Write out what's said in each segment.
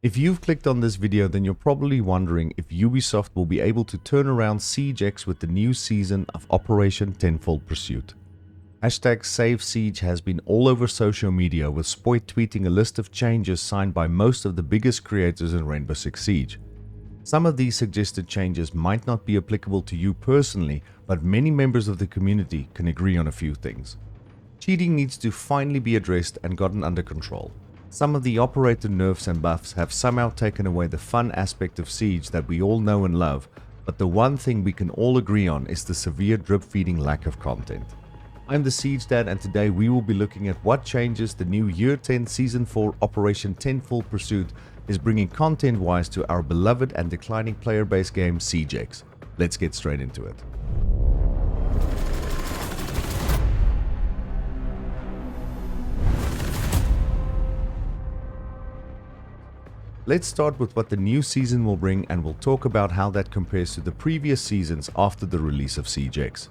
If you've clicked on this video, then you're probably wondering if Ubisoft will be able to turn around SiegeX with the new season of Operation Tenfold Pursuit. Hashtag #SaveSiege has been all over social media, with Spoit tweeting a list of changes signed by most of the biggest creators in RainbowSixSiege. Some of these suggested changes might not be applicable to you personally, but many members of the community can agree on a few things. Cheating needs to finally be addressed and gotten under control. Some of the operator nerfs and buffs have somehow taken away the fun aspect of Siege that we all know and love, but the one thing we can all agree on is the severe drip-feeding lack of content. I'm the Siege Dad, and today we will be looking at what changes the new Year 10 Season 4 Operation Tenfold Pursuit is bringing content-wise to our beloved and declining player base game SiegeX. Let's get straight into it. Let's start with what the new season will bring, and we'll talk about how that compares to the previous seasons after the release of SiegeX.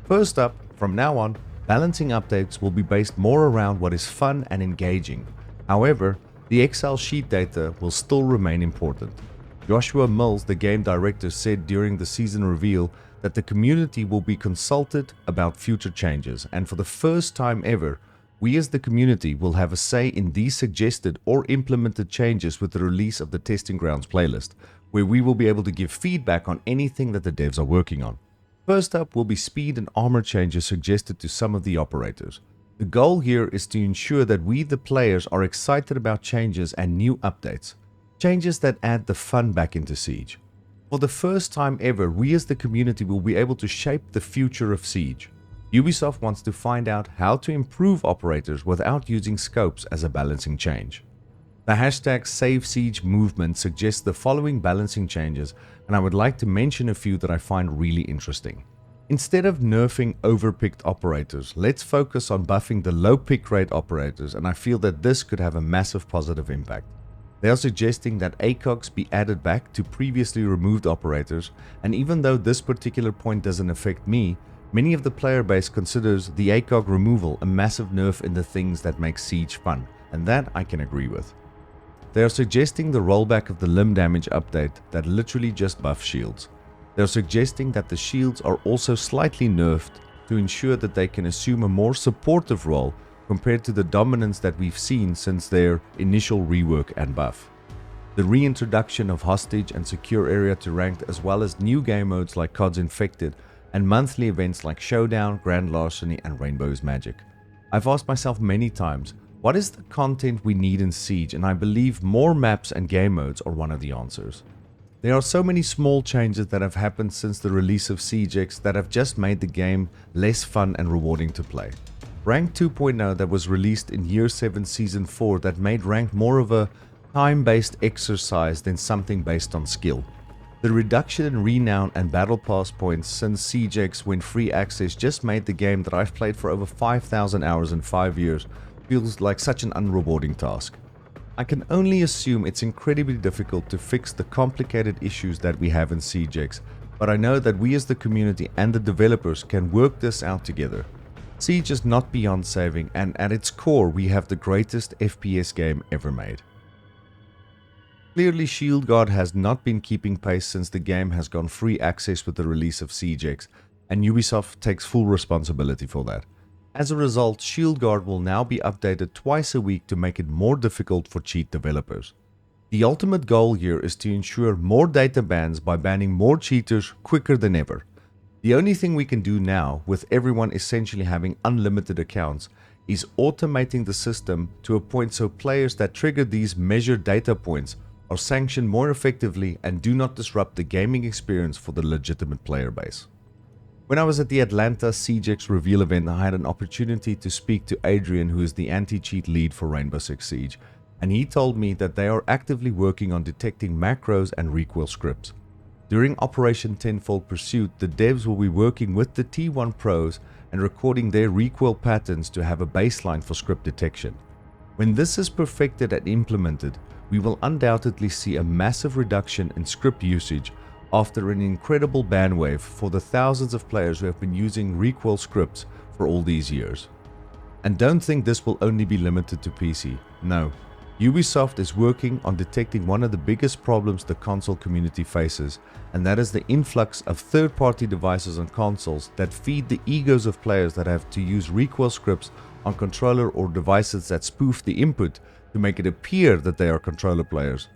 First up, from now on, balancing updates will be based more around what is fun and engaging. However, the Excel sheet data will still remain important. Joshua Mills, the game director, said during the season reveal that the community will be consulted about future changes, and for the first time ever, we as the community will have a say in these suggested or implemented changes with the release of the Testing Grounds playlist, where we will be able to give feedback on anything that the devs are working on. First up will be speed and armor changes suggested to some of the operators. The goal here is to ensure that we, the players, are excited about changes and new updates. Changes that add the fun back into Siege. For the first time ever, we as the community will be able to shape the future of Siege. Ubisoft wants to find out how to improve operators without using scopes as a balancing change. The hashtag #SaveSiege movement suggests the following balancing changes, and I would like to mention a few that I find really interesting. Instead of nerfing overpicked operators, let's focus on buffing the low pick rate operators, and I feel that this could have a massive positive impact. They are suggesting that ACOGs be added back to previously removed operators, and even though this particular point doesn't affect me, many of the player base considers the ACOG removal a massive nerf in the things that make Siege fun, and that I can agree with. They are suggesting the rollback of the limb damage update that literally just buffs shields. They are suggesting that the shields are also slightly nerfed to ensure that they can assume a more supportive role compared to the dominance that we've seen since their initial rework and buff. The reintroduction of hostage and secure area to ranked, as well as new game modes like COD's Infected and monthly events like Showdown, Grand Larceny and Rainbow's Magic. I've asked myself many times, what is the content we need in Siege, and I believe more maps and game modes are one of the answers. There are so many small changes that have happened since the release of SiegeX that have just made the game less fun and rewarding to play. Rank 2.0 that was released in Year 7 Season 4 that made rank more of a time-based exercise than something based on skill. The reduction in renown and battle pass points since SiegeX went free access just made the game that I've played for over 5,000 hours in 5 years feels like such an unrewarding task. I can only assume it's incredibly difficult to fix the complicated issues that we have in SiegeX, but I know that we as the community and the developers can work this out together. Siege is not beyond saving, and at its core we have the greatest FPS game ever made. Clearly, ShieldGuard has not been keeping pace since the game has gone free access with the release of SiegeX, and Ubisoft takes full responsibility for that. As a result, ShieldGuard will now be updated twice a week to make it more difficult for cheat developers. The ultimate goal here is to ensure more data bans by banning more cheaters quicker than ever. The only thing we can do now, with everyone essentially having unlimited accounts, is automating the system to a point so players that trigger these measured data points are sanctioned more effectively and do not disrupt the gaming experience for the legitimate player base. When I was at the Atlanta SiegeX reveal event, I had an opportunity to speak to Adrian, who is the anti-cheat lead for RainbowSixSiege, and he told me that they are actively working on detecting macros and recoil scripts. During Operation Tenfold Pursuit, the devs will be working with the T1 pros and recording their recoil patterns to have a baseline for script detection. When this is perfected and implemented, we will undoubtedly see a massive reduction in script usage after an incredible ban wave for the thousands of players who have been using recoil scripts for all these years. And don't think this will only be limited to PC. No, Ubisoft is working on detecting one of the biggest problems the console community faces, and that is the influx of third-party devices on consoles that feed the egos of players that have to use recoil scripts on controller or devices that spoof the input to make it appear that they are controller players.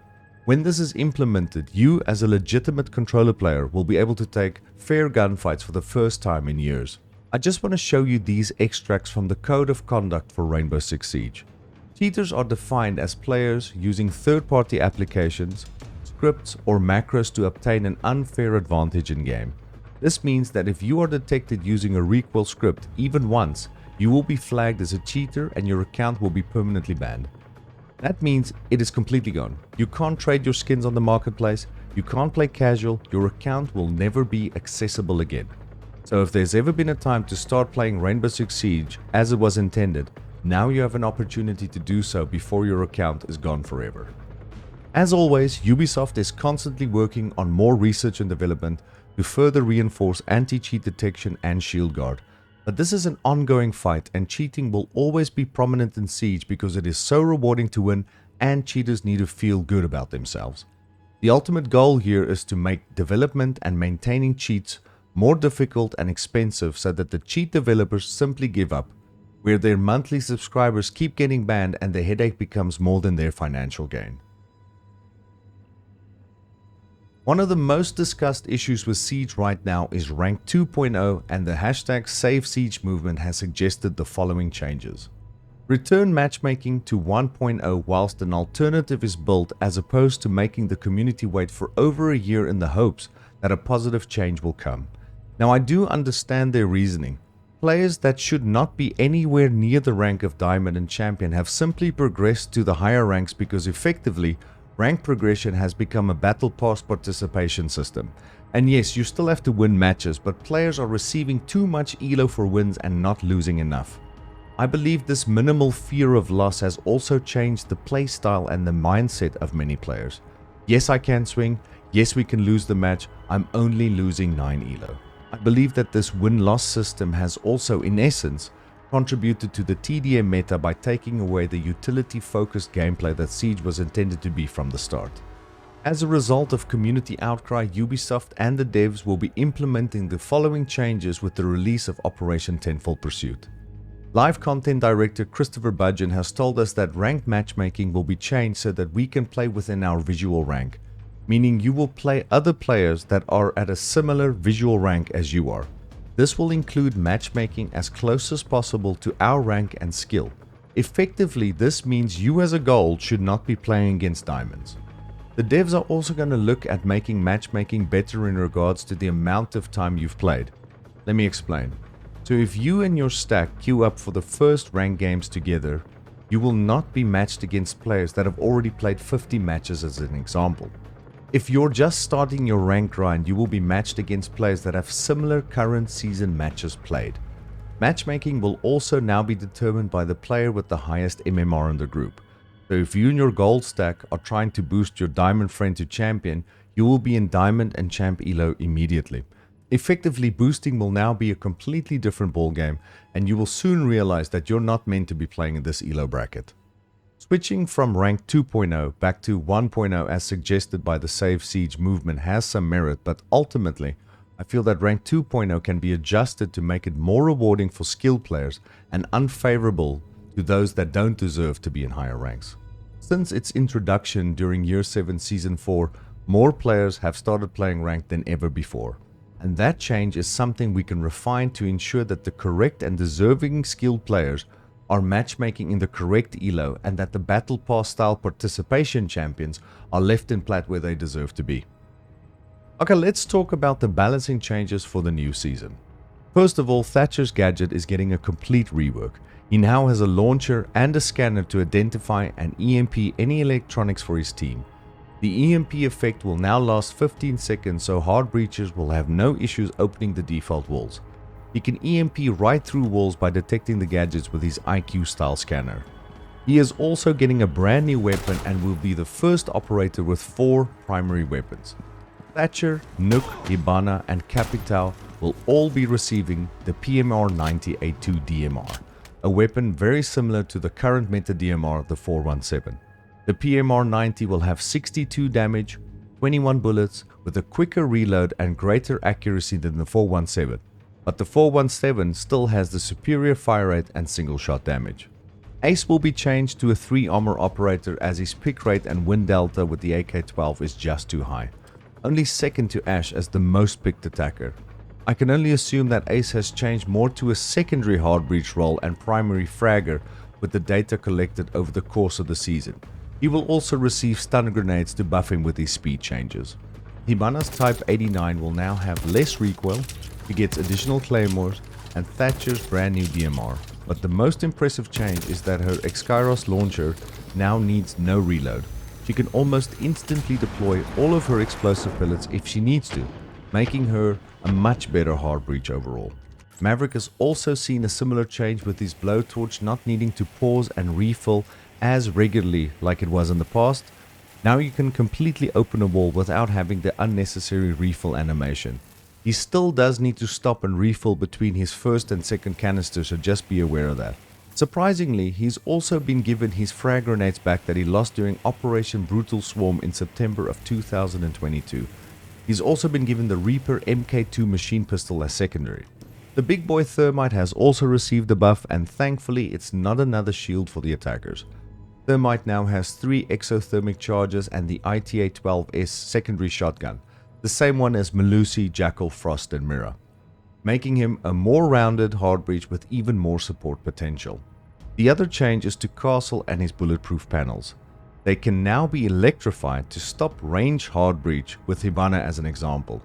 When this is implemented, you as a legitimate controller player will be able to take fair gunfights for the first time in years. I just want to show you these extracts from the code of conduct for Rainbow Six Siege. Cheaters are defined as players using third-party applications, scripts or macros to obtain an unfair advantage in-game. This means that if you are detected using a recoil script even once, you will be flagged as a cheater and your account will be permanently banned. That means it is completely gone. You can't trade your skins on the marketplace, you can't play casual, your account will never be accessible again. So if there's ever been a time to start playing Rainbow Six Siege as it was intended, now you have an opportunity to do so before your account is gone forever. As always, Ubisoft is constantly working on more research and development to further reinforce anti-cheat detection and ShieldGuard. But this is an ongoing fight and cheating will always be prominent in Siege because it is so rewarding to win and cheaters need to feel good about themselves. The ultimate goal here is to make development and maintaining cheats more difficult and expensive so that the cheat developers simply give up, where their monthly subscribers keep getting banned and the headache becomes more than their financial gain. One of the most discussed issues with Siege right now is Rank 2.0, and the hashtag #SaveSiege movement has suggested the following changes. Return matchmaking to 1.0 whilst an alternative is built, as opposed to making the community wait for over a year in the hopes that a positive change will come. Now, I do understand their reasoning. Players that should not be anywhere near the rank of Diamond and Champion have simply progressed to the higher ranks because effectively, rank progression has become a battle pass participation system. And yes, you still have to win matches, but players are receiving too much elo for wins and not losing enough. I believe this minimal fear of loss has also changed the playstyle and the mindset of many players. Yes, I can swing. Yes, we can lose the match. I'm only losing 9 elo. I believe that this win-loss system has also, in essence, contributed to the TDM meta by taking away the utility-focused gameplay that Siege was intended to be from the start. As a result of community outcry, Ubisoft and the devs will be implementing the following changes with the release of Operation Tenfold Pursuit. Live content director Christopher Budgeon has told us that ranked matchmaking will be changed so that we can play within our visual rank, meaning you will play other players that are at a similar visual rank as you are. This will include matchmaking as close as possible to our rank and skill. Effectively, this means you as a gold should not be playing against diamonds. The devs are also going to look at making matchmaking better in regards to the amount of time you've played. Let me explain. So if you and your stack queue up for the first ranked games together, you will not be matched against players that have already played 50 matches as an example. If you're just starting your rank grind, you will be matched against players that have similar current season matches played. Matchmaking will also now be determined by the player with the highest MMR in the group. So if you and your gold stack are trying to boost your diamond friend to champion, you will be in diamond and champ elo immediately. Effectively, boosting will now be a completely different ballgame, and you will soon realize that you're not meant to be playing in this elo bracket. Switching from rank 2.0 back to 1.0 as suggested by the #SaveSiege movement has some merit, but ultimately, I feel that rank 2.0 can be adjusted to make it more rewarding for skilled players and unfavorable to those that don't deserve to be in higher ranks. Since its introduction during Year 7 Season 4, more players have started playing ranked than ever before. And that change is something we can refine to ensure that the correct and deserving skilled players are matchmaking in the correct elo and that the battle pass style participation champions are left in plat where they deserve to be. Okay, let's talk about the balancing changes for the new season. First of all, Thatcher's gadget is getting a complete rework. He now has a launcher and a scanner to identify and EMP any electronics for his team. The EMP effect will now last 15 seconds, so hard breachers will have no issues opening the default walls. He can EMP right through walls by detecting the gadgets with his IQ style scanner. He is also getting a brand new weapon and will be the first operator with 4 primary weapons. Thatcher, Nook, Hibana and Capital will all be receiving the PMR 90A2 DMR, a weapon very similar to the current meta DMR, the 417. The PMR-90 will have 62 damage, 21 bullets, with a quicker reload and greater accuracy than the 417, but the 417 still has the superior fire rate and single shot damage. Ace will be changed to a 3 armor operator as his pick rate and win delta with the AK-12 is just too high, only second to Ash as the most picked attacker. I can only assume that Ace has changed more to a secondary hard breach role and primary fragger with the data collected over the course of the season. He will also receive stun grenades to buff him with his speed changes. Hibana's Type 89 will now have less recoil, he gets additional claymores, and Thatcher's brand new DMR. But the most impressive change is that her Exkyros launcher now needs no reload. She can almost instantly deploy all of her explosive pellets if she needs to, making her a much better hard breach overall. Maverick has also seen a similar change with his blowtorch not needing to pause and refill as regularly like it was in the past. Now you can completely open a wall without having the unnecessary refill animation. He still does need to stop and refill between his first and second canister, so just be aware of that. Surprisingly, he's also been given his frag grenades back that he lost during Operation Brutal Swarm in September of 2022. He's also been given the Reaper MK2 machine pistol as secondary. The big boy Thermite has also received a buff, and thankfully it's not another shield for the attackers. Thermite now has 3 exothermic charges and the ITA-12S secondary shotgun, the same one as Melusi, Jackal, Frost and Mira, making him a more rounded hard breach with even more support potential. The other change is to Castle and his bulletproof panels. They can now be electrified to stop range hard breach, with Hibana as an example.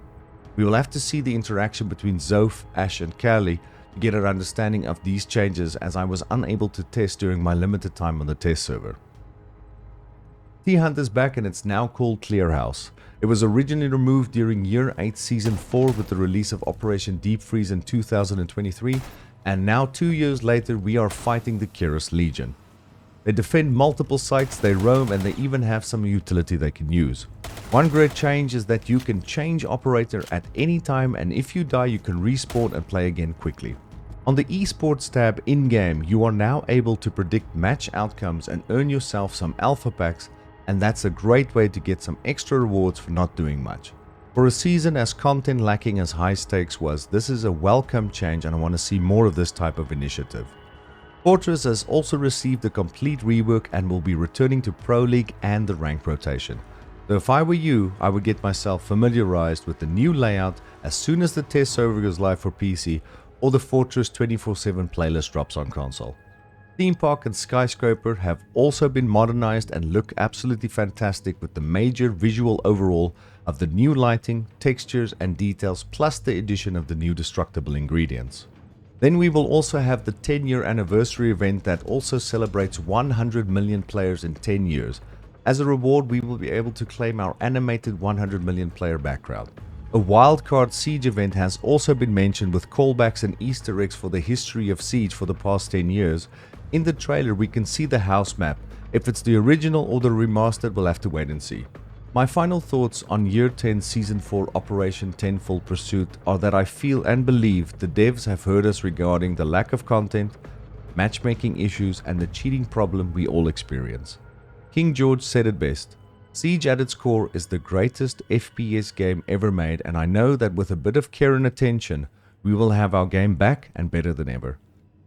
We will have to see the interaction between Zoph, Ash and Kali to get an understanding of these changes, as I was unable to test during my limited time on the test server. T-Hunt is back and it's now called Clearhouse. It was originally removed during Year 8 Season 4 with the release of Operation Deep Freeze in 2023, and now 2 years later we are fighting the Kyrus Legion. They defend multiple sites, they roam, and they even have some utility they can use. One great change is that you can change operator at any time, and if you die you can respawn and play again quickly. On the esports tab in-game, you are now able to predict match outcomes and earn yourself some alpha packs, and that's a great way to get some extra rewards for not doing much. For a season as content lacking as high stakes was, this is a welcome change and I want to see more of this type of initiative. Fortress has also received a complete rework and will be returning to Pro League and the rank rotation. So if I were you, I would get myself familiarized with the new layout as soon as the test server goes live for PC or the Fortress 24/7 playlist drops on console. Theme Park and Skyscraper have also been modernized and look absolutely fantastic with the major visual overhaul of the new lighting, textures and details, plus the addition of the new destructible ingredients. Then we will also have the 10-year anniversary event that also celebrates 100 million players in 10 years. As a reward, we will be able to claim our animated 100 million player background. A wildcard Siege event has also been mentioned with callbacks and Easter eggs for the history of Siege for the past 10 years. In the trailer we can see the house map. If it's the original or the remastered, we'll have to wait and see. My final thoughts on Year 10 Season 4 Operation Tenfold Pursuit are that I feel and believe the devs have heard us regarding the lack of content, matchmaking issues and the cheating problem we all experience. King George said it best: Siege at its core is the greatest FPS game ever made, and I know that with a bit of care and attention, we will have our game back and better than ever.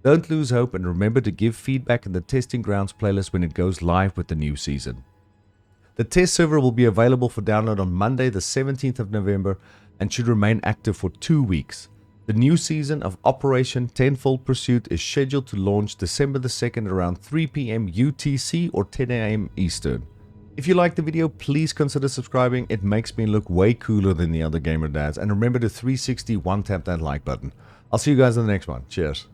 Don't lose hope and remember to give feedback in the Testing Grounds playlist when it goes live with the new season. The test server will be available for download on Monday the 17th of November and should remain active for 2 weeks. The new season of Operation Tenfold Pursuit is scheduled to launch December the 2nd around 3 PM UTC or 10 AM Eastern. If you liked the video, please consider subscribing. It makes me look way cooler than the other gamer dads. And remember to 360 one tap that like button. I'll see you guys in the next one. Cheers.